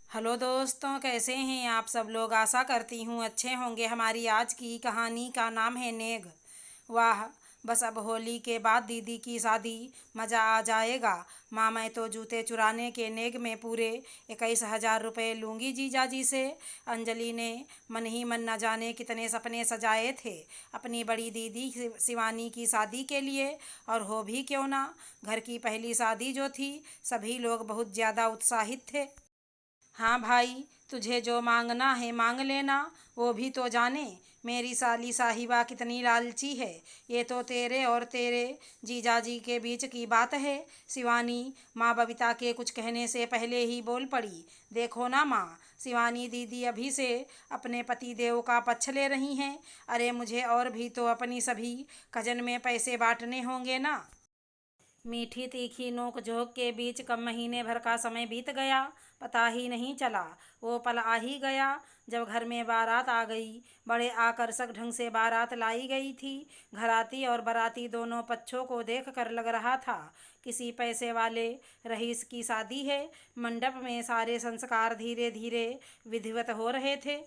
Hello दोस्तों, कैसे हैं आप सब लोग। आशा करती हूँ अच्छे होंगे। हमारी आज की कहानी का नाम है नेग। वाह, बस अब होली के बाद दीदी की शादी, मज़ा आ जाएगा। माँ, मैं तो जूते चुराने के नेग में पूरे 21,000 रुपये लूँगी जीजा जी से। अंजलि ने मन ही मन न जाने कितने सपने सजाए थे अपनी बड़ी दीदी शिवानी की शादी के लिए। और हो भी क्यों ना, घर की पहली शादी जो थी, सभी लोग बहुत ज़्यादा उत्साहित थे। हाँ भाई, तुझे जो मांगना है मांग लेना। वो भी तो जाने मेरी साली साहिबा कितनी लालची है। ये तो तेरे और तेरे जीजाजी के बीच की बात है। शिवानी माँ बबीता के कुछ कहने से पहले ही बोल पड़ी। देखो ना माँ, शिवानी दीदी अभी से अपने पति देव का पक्ष ले रही हैं। अरे मुझे और भी तो अपनी सभी कजन में पैसे बांटने होंगे ना। मीठी तीखी नोक झोंक के बीच कम महीने भर का समय बीत गया, पता ही नहीं चला। वो पल आ ही गया जब घर में बारात आ गई। बड़े आकर्षक ढंग से बारात लाई गई थी। घराती और बाराती दोनों पक्षों को देख कर लग रहा था किसी पैसे वाले रईस की शादी है। मंडप में सारे संस्कार धीरे धीरे विधिवत हो रहे थे।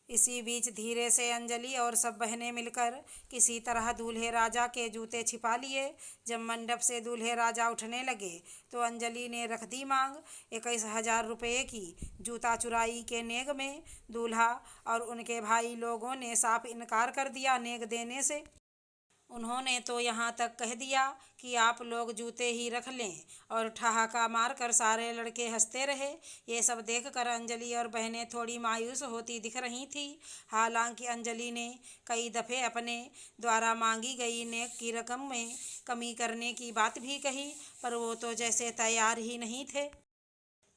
इसी बीच धीरे से अंजलि और सब बहनें मिलकर किसी तरह दूल्हे राजा के जूते छिपा लिए। जब मंडप से दूल्हे राजा उठने लगे तो अंजलि ने रख दी मांग 21,000 रुपये की। जूता चुराई के नेग में दूल्हा और उनके भाई लोगों ने साफ इनकार कर दिया नेग देने से। उन्होंने तो यहाँ तक कह दिया कि आप लोग जूते ही रख लें, और ठहाका मारकर सारे लड़के हंसते रहे। ये सब देखकर अंजलि और बहनें थोड़ी मायूस होती दिख रही थी। हालांकि अंजलि ने कई दफ़े अपने द्वारा मांगी गई नेक की रकम में कमी करने की बात भी कही, पर वो तो जैसे तैयार ही नहीं थे।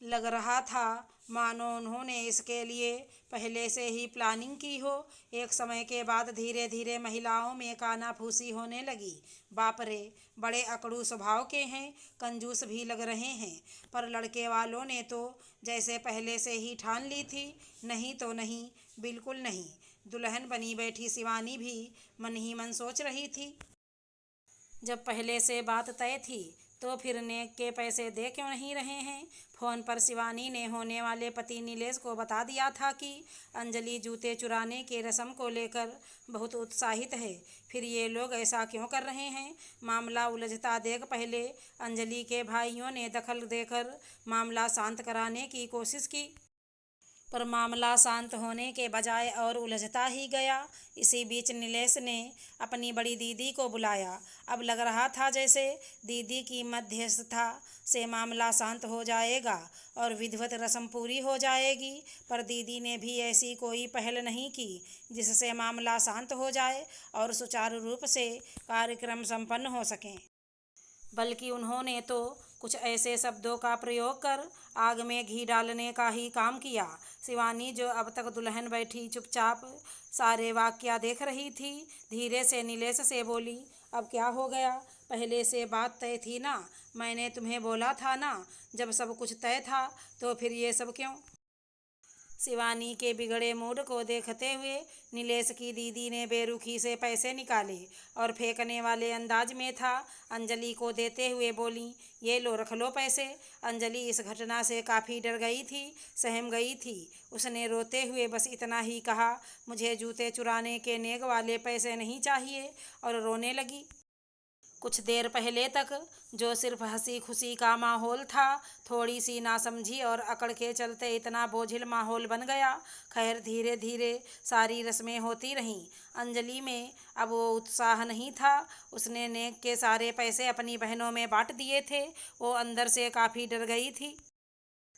लग रहा था मानो उन्होंने इसके लिए पहले से ही प्लानिंग की हो। एक समय के बाद धीरे धीरे महिलाओं में कानाफूसी होने लगी। बाप रे, बड़े अकड़ू स्वभाव के हैं, कंजूस भी लग रहे हैं। पर लड़के वालों ने तो जैसे पहले से ही ठान ली थी, नहीं तो नहीं, बिल्कुल नहीं। दुल्हन बनी बैठी शिवानी भी मन ही मन सोच रही थी, जब पहले से बात तय थी तो फिर नेक के पैसे दे क्यों नहीं रहे हैं। फ़ोन पर शिवानी ने होने वाले पति नीलेश को बता दिया था कि अंजलि जूते चुराने के रस्म को लेकर बहुत उत्साहित है। फिर ये लोग ऐसा क्यों कर रहे हैं। मामला उलझता देख पहले अंजलि के भाइयों ने दखल देकर मामला शांत कराने की कोशिश की, पर मामला शांत होने के बजाय और उलझता ही गया। इसी बीच नीलेश ने अपनी बड़ी दीदी को बुलाया। अब लग रहा था जैसे दीदी की मध्यस्थता से मामला शांत हो जाएगा और विधिवत रस्म पूरी हो जाएगी, पर दीदी ने भी ऐसी कोई पहल नहीं की जिससे मामला शांत हो जाए और सुचारू रूप से कार्यक्रम संपन्न हो सकें। बल्कि उन्होंने तो कुछ ऐसे शब्दों का प्रयोग कर आग में घी डालने का ही काम किया। शिवानी, जो अब तक दुल्हन बैठी चुपचाप सारे वाकया देख रही थी, धीरे से नीलेश से बोली, अब क्या हो गया। पहले से बात तय थी ना, मैंने तुम्हें बोला था ना। जब सब कुछ तय था तो फिर ये सब क्यों। शिवानी के बिगड़े मूड को देखते हुए नीलेश की दीदी ने बेरुखी से पैसे निकाले और फेंकने वाले अंदाज में था अंजलि को देते हुए बोली, ये लो, रख लो पैसे। अंजलि इस घटना से काफ़ी डर गई थी, सहम गई थी। उसने रोते हुए बस इतना ही कहा, मुझे जूते चुराने के नेग वाले पैसे नहीं चाहिए, और रोने लगी। कुछ देर पहले तक जो सिर्फ हंसी खुशी का माहौल था, थोड़ी सी नासमझी और अकड़ के चलते इतना बोझिल माहौल बन गया। खैर, धीरे धीरे सारी रस्में होती रहीं। अंजलि में अब वो उत्साह नहीं था। उसने नेक के सारे पैसे अपनी बहनों में बांट दिए थे। वो अंदर से काफ़ी डर गई थी।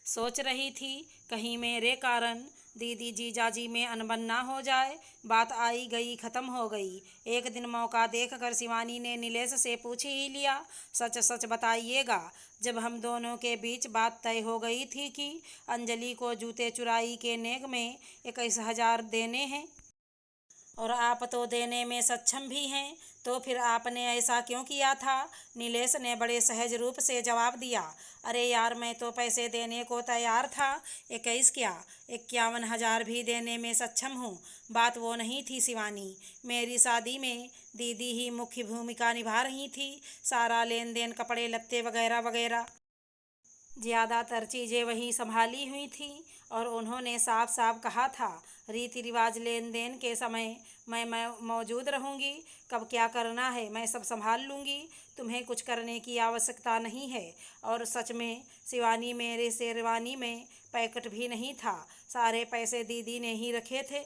सोच रही थी कहीं मेरे कारण दीदी जीजाजी में अनबन ना हो जाए। बात आई गई ख़त्म हो गई। एक दिन मौका देखकर शिवानी ने नीलेश से पूछ ही लिया, सच सच बताइएगा, जब हम दोनों के बीच बात तय हो गई थी कि अंजलि को जूते चुराई के नेग में 21,000 देने हैं, और आप तो देने में सक्षम भी हैं, तो फिर आपने ऐसा क्यों किया था। नीलेश ने बड़े सहज रूप से जवाब दिया, अरे यार, मैं तो पैसे देने को तैयार था, 21 क्या, 51,000 भी देने में सक्षम हूँ। बात वो नहीं थी शिवानी, मेरी शादी में दीदी ही मुख्य भूमिका निभा रही थी। सारा लेन देन, कपड़े लत्ते वगैरह वगैरह ज़्यादातर चीज़ें वहीं संभाली हुई थीं और उन्होंने साफ साफ कहा था, रीति रिवाज लेन देन के समय मैं मौजूद रहूँगी। कब क्या करना है मैं सब संभाल लूँगी, तुम्हें कुछ करने की आवश्यकता नहीं है। और सच में शिवानी, मेरे शेरवानी में पैकेट भी नहीं था, सारे पैसे दीदी ने ही रखे थे।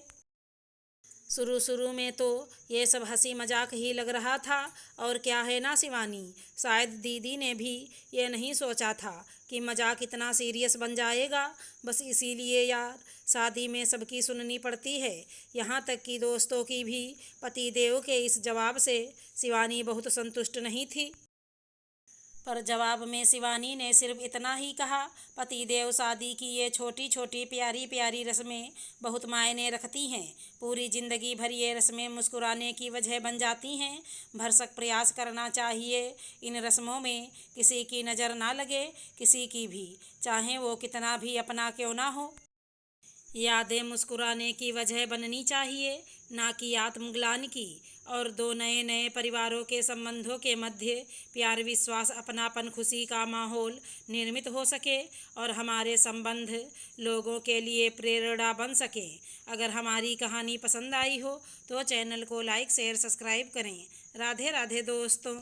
शुरू शुरू में तो ये सब हंसी मजाक ही लग रहा था, और क्या है ना शिवानी, शायद दीदी ने भी ये नहीं सोचा था कि मजाक इतना सीरियस बन जाएगा। बस इसीलिए यार, शादी में सबकी सुननी पड़ती है, यहाँ तक कि दोस्तों की भी। पतिदेव के इस जवाब से शिवानी बहुत संतुष्ट नहीं थी। पर जवाब में शिवानी ने सिर्फ इतना ही कहा, पतिदेव, शादी की ये छोटी छोटी प्यारी प्यारी रस्में बहुत मायने रखती हैं। पूरी ज़िंदगी भर ये रस्में मुस्कुराने की वजह बन जाती हैं। भरसक प्रयास करना चाहिए इन रस्मों में किसी की नज़र ना लगे, किसी की भी, चाहे वो कितना भी अपना क्यों ना हो। यादें मुस्कुराने की वजह बननी चाहिए, ना कि आत्मग्लानि की। और दो नए नए परिवारों के संबंधों के मध्य प्यार, विश्वास, अपनापन, खुशी का माहौल निर्मित हो सके और हमारे संबंध लोगों के लिए प्रेरणा बन सके। अगर हमारी कहानी पसंद आई हो तो चैनल को लाइक, शेयर, सब्सक्राइब करें। राधे राधे दोस्तों।